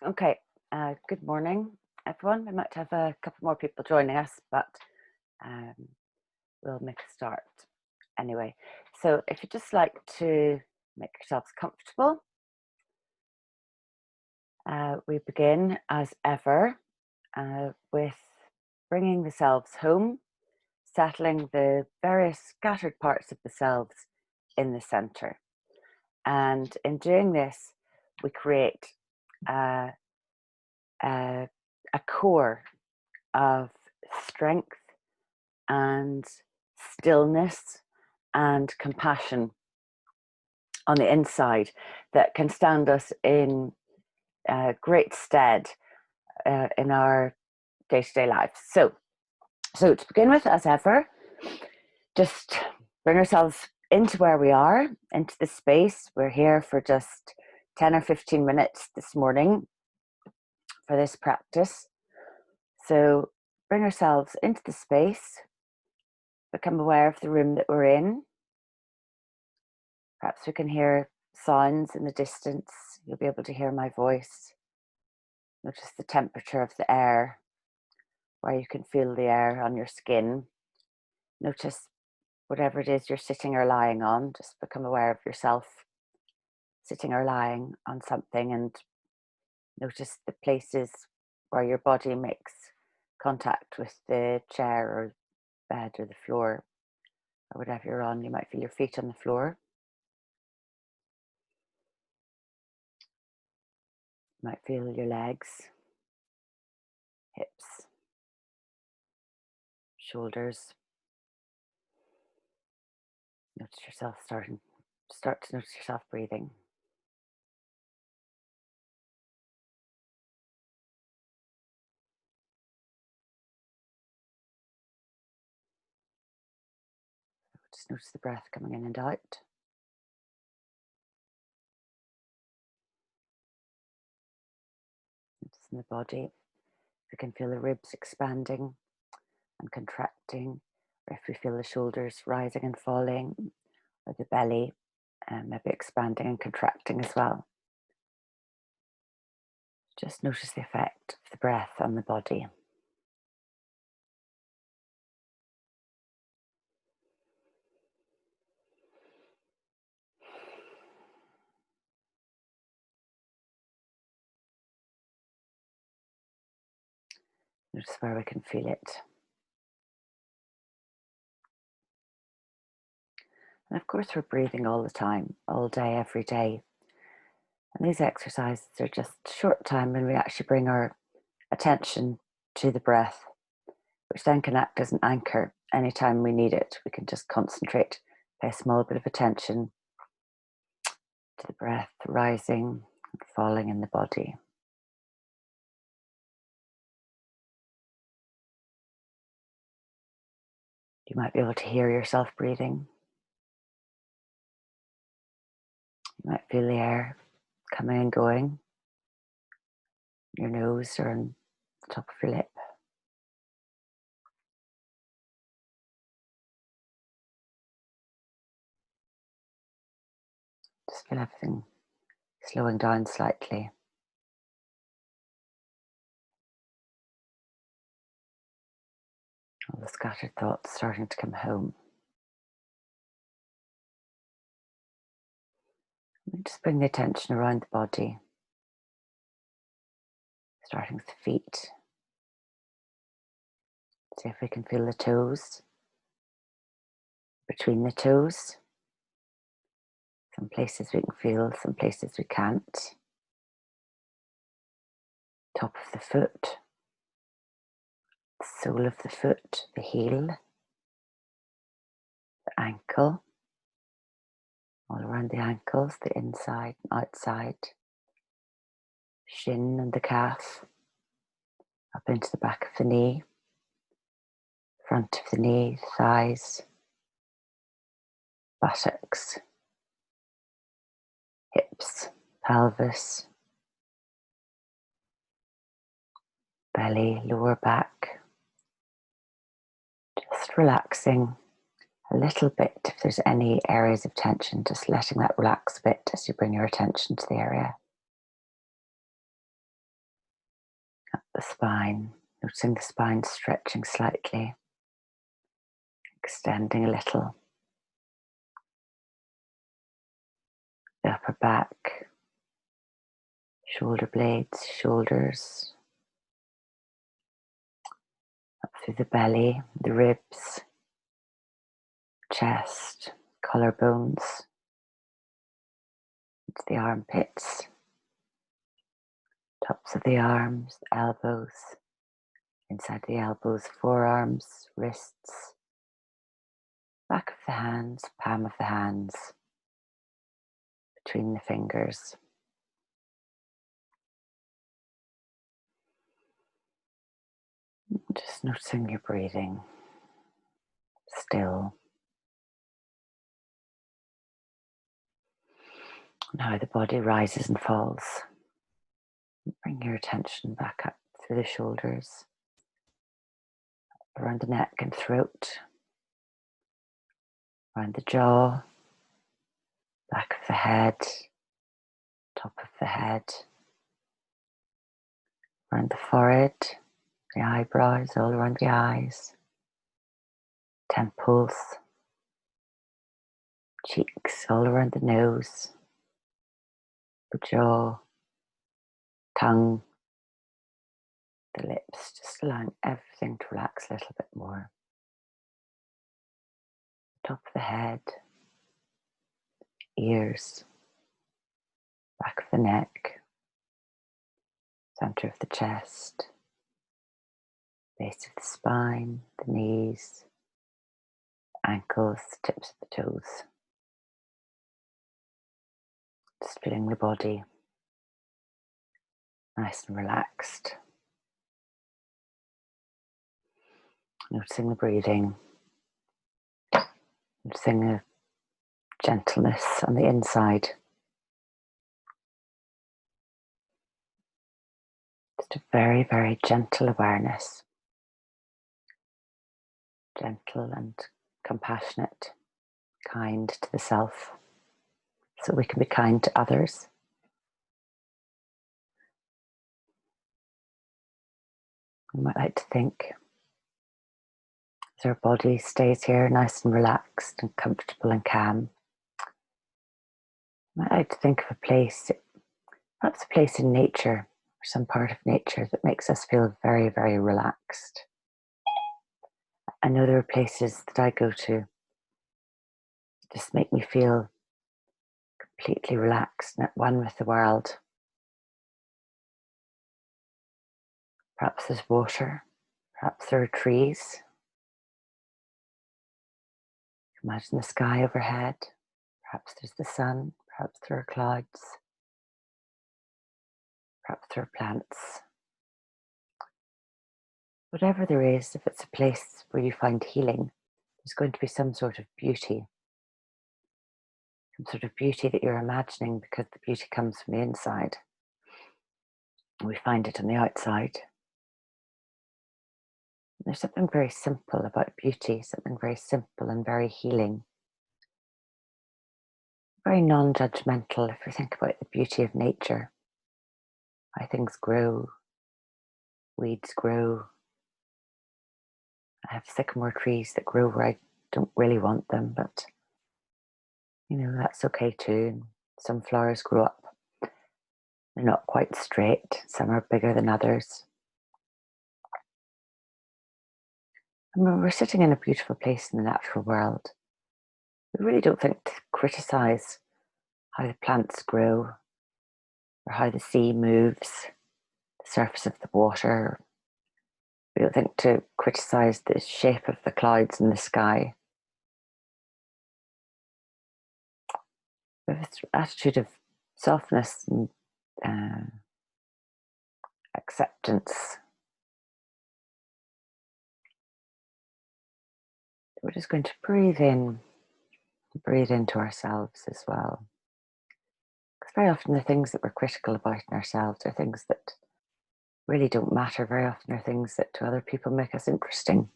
Okay, good morning, everyone. We might have a couple more people joining us, but um, we'll make a start anyway. So if you'd just like to make yourselves comfortable, we begin as ever with bringing the selves home, settling the various scattered parts of the selves in the center. And in doing this, we create a, a, a core of strength and stillness and compassion on the inside that can stand us in great stead in our day-to-day lives. So to begin with, as ever, just bring ourselves into where we are, into the space. We're here for just 10 or 15 minutes this morning for this practice. So bring ourselves into the space, become aware of the room that we're in. Perhaps we can hear sounds in the distance. You'll be able to hear my voice. Notice the temperature of the air, where you can feel the air on your skin. Notice whatever it is you're sitting or lying on. Just become aware of yourself sitting or lying on something, and notice the places where your body makes contact with the chair or bed or the floor or whatever you're on. You might feel your feet on the floor. You might feel your legs, hips, shoulders. Notice yourself start to notice yourself breathing. Just notice the breath coming in and out. Notice in the body. We can feel the ribs expanding and contracting, or if we feel the shoulders rising and falling, or the belly maybe expanding and contracting as well. Just notice the effect of the breath on the body. Notice where we can feel it. And of course, we're breathing all the time, all day, every day. And these exercises are just short time when we actually bring our attention to the breath, which then can act as an anchor anytime we need it. We can just concentrate, pay a small bit of attention to the breath rising and falling in the body. You might be able to hear yourself breathing. You might feel the air coming and going, your nose or on the top of your lip. Just feel everything slowing down slightly. All the scattered thoughts starting to come home. And just bring the attention around the body, starting with the feet. See if we can feel the toes, between the toes. Some places we can feel, some places we can't. Top of the foot, the sole of the foot, the heel, the ankle, all around the ankles, the inside and outside, shin and the calf, up into the back of the knee, front of the knee, thighs, buttocks, hips, pelvis, belly, lower back. Just relaxing a little bit if there's any areas of tension, just letting that relax a bit as you bring your attention to the area. the spine, noticing the spine stretching slightly, extending a little. The upper back, shoulder blades, shoulders, up through the belly, the ribs, chest, collarbones, into the armpits, tops of the arms, elbows, inside the elbows, forearms, wrists, back of the hands, palm of the hands, between the fingers. Just noticing your breathing, still. And how the body rises and falls. Bring your attention back up through the shoulders, around the neck and throat, around the jaw, back of the head, top of the head, around the forehead, the eyebrows, all around the eyes, temples, cheeks, all around the nose, the jaw, tongue, the lips, just allowing everything to relax a little bit more. Top of the head, ears, back of the neck, center of the chest, base of the spine, the knees, ankles, tips of the toes. Just feeling the body nice and relaxed. Noticing the breathing, noticing the gentleness on the inside. Just a very, very gentle awareness. Gentle and compassionate, kind to the self, so we can be kind to others. We might like to think, as our body stays here nice and relaxed and comfortable and calm, we might like to think of a place, perhaps a place in nature, or some part of nature that makes us feel very, very relaxed. I know there are places that I go to that just make me feel completely relaxed and at one with the world. Perhaps there's water, perhaps there are trees. Imagine the sky overhead, perhaps there's the sun, perhaps there are clouds, perhaps there are plants. Whatever there is, if it's a place where you find healing, there's going to be some sort of beauty. Some sort of beauty that you're imagining, because the beauty comes from the inside. We find it on the outside. There's something very simple about beauty, something very simple and very healing. Very non-judgmental if you think about the beauty of nature. How things grow, weeds grow. I have sycamore trees that grow where I don't really want them, but that's okay too. Some flowers grow up. They're not quite straight. Some are bigger than others. And when we're sitting in a beautiful place in the natural world, we really don't think to criticize how the plants grow or how the sea moves, the surface of the water. We don't think to criticize the shape of the clouds in the sky. We have this attitude of softness and acceptance. We're just going to breathe in, breathe into ourselves as well. Because very often the things that we're critical about in ourselves are things that really don't matter. Very often are things that to other people make us interesting.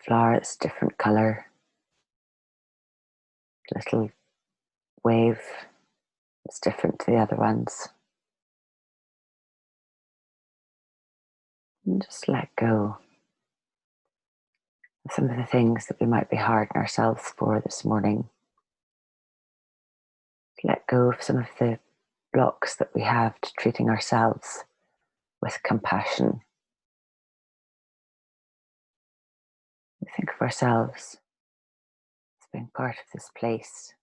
Flower that's different colour, little wave that's different to the other ones. And just let go of some of the things that we might be hard on ourselves for this morning. Let go of some of the blocks that we have to treating ourselves with compassion. We think of ourselves as being part of this place,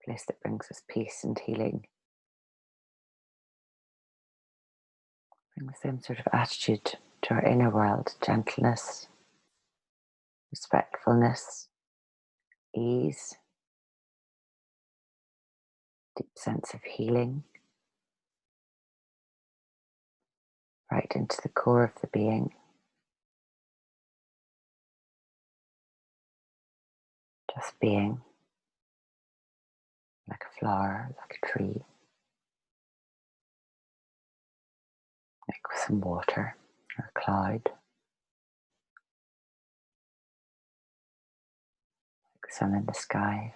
a place that brings us peace and healing. Bring the same sort of attitude to our inner world: gentleness, respectfulness, ease, deep sense of healing, right into the core of the being. Just being, like a flower, like a tree, like with some water or a cloud, like the sun in the sky.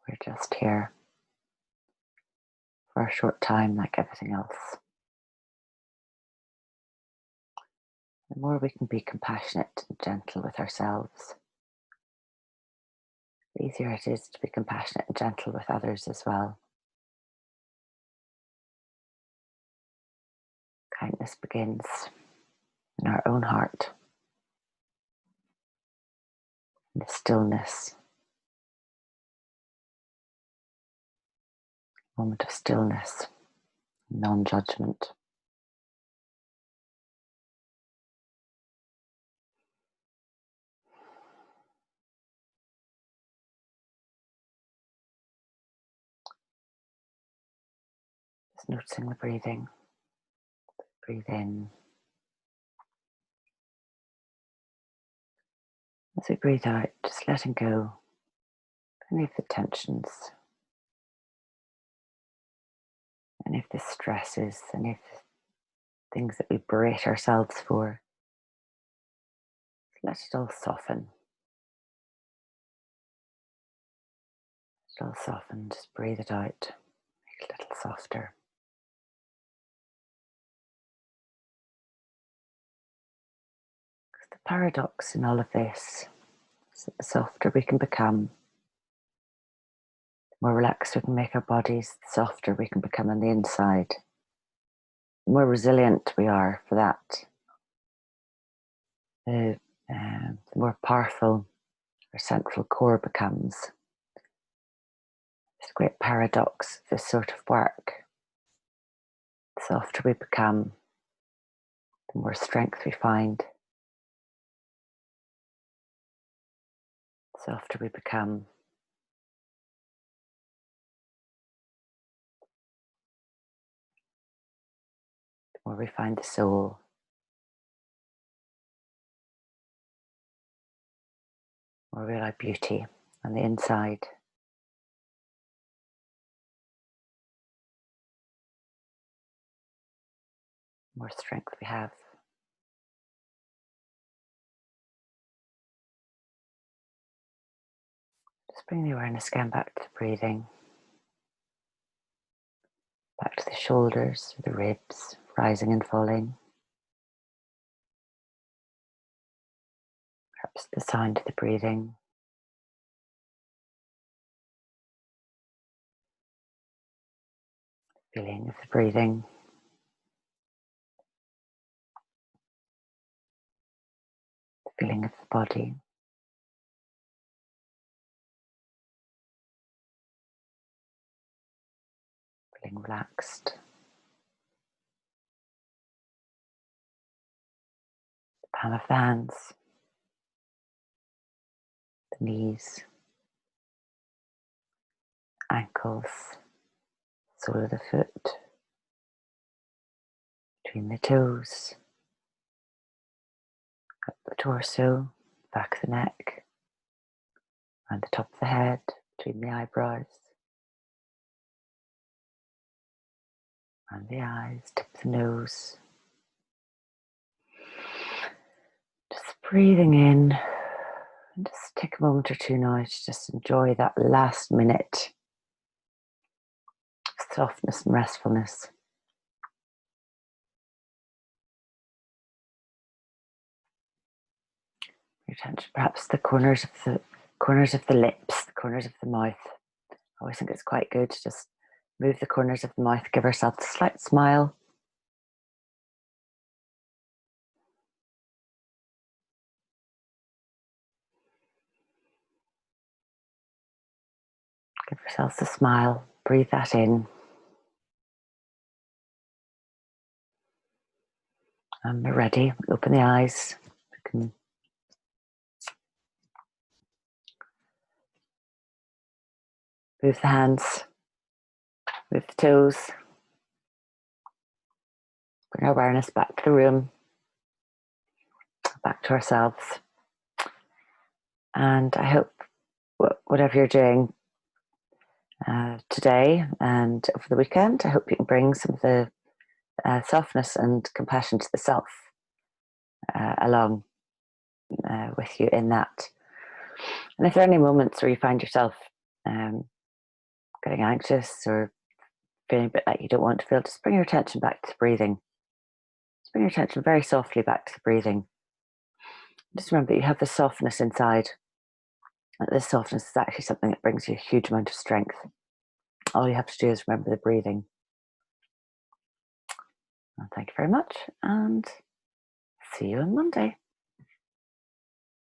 We're just here for a short time, like everything else. The more we can be compassionate and gentle with ourselves, the easier it is to be compassionate and gentle with others as well. Kindness begins in our own heart, in the stillness, moment of stillness, non-judgment. Just noticing the breathing. Breathe in. As we breathe out, just letting go any of the tensions, any of the stresses, any of the things that we berate ourselves for. Let it all soften. Let it all soften. Just breathe it out. Make it a little softer. Because the paradox in all of this is that the softer we can become, the more relaxed we can make our bodies, the softer we can become on the inside. The more resilient we are for that, the more powerful our central core becomes. It's a great paradox of this sort of work. The softer we become, the more strength we find. The softer we become, the more we find the soul. The more we allow beauty on the inside. The more strength we have. Just bring the awareness again back to the breathing. Back to the shoulders, the ribs, rising and falling. Perhaps the sound of the breathing. Feeling of the breathing. The feeling of the body. Feeling relaxed. The palm of the hands. The knees. Ankles. Sole of the foot. Between the toes. Up the torso. Back of the neck. Around the top of the head. Between the eyebrows. Around the eyes. Tip of the nose. Just breathing in, and just take a moment or two now to just enjoy that last minute of softness and restfulness. Your attention, perhaps the corners of the lips, the corners of the mouth. I always think it's quite good to just move the corners of the mouth, give ourselves a slight smile. Give yourselves a smile, breathe that in. And we're ready. Open the eyes. We can move the hands, move the toes. Bring our awareness back to the room, back to ourselves. And I hope whatever you're doing today and over the weekend, I hope you can bring some of the softness and compassion to the self along with you in that. And if there are any moments where you find yourself getting anxious or feeling a bit like you don't want to feel, just bring your attention back to the breathing. Just bring your attention very softly back to the breathing. Just remember that you have the softness inside. This softness is actually something that brings you a huge amount of strength. All you have to do is remember the breathing. Well, thank you very much, and see you on Monday.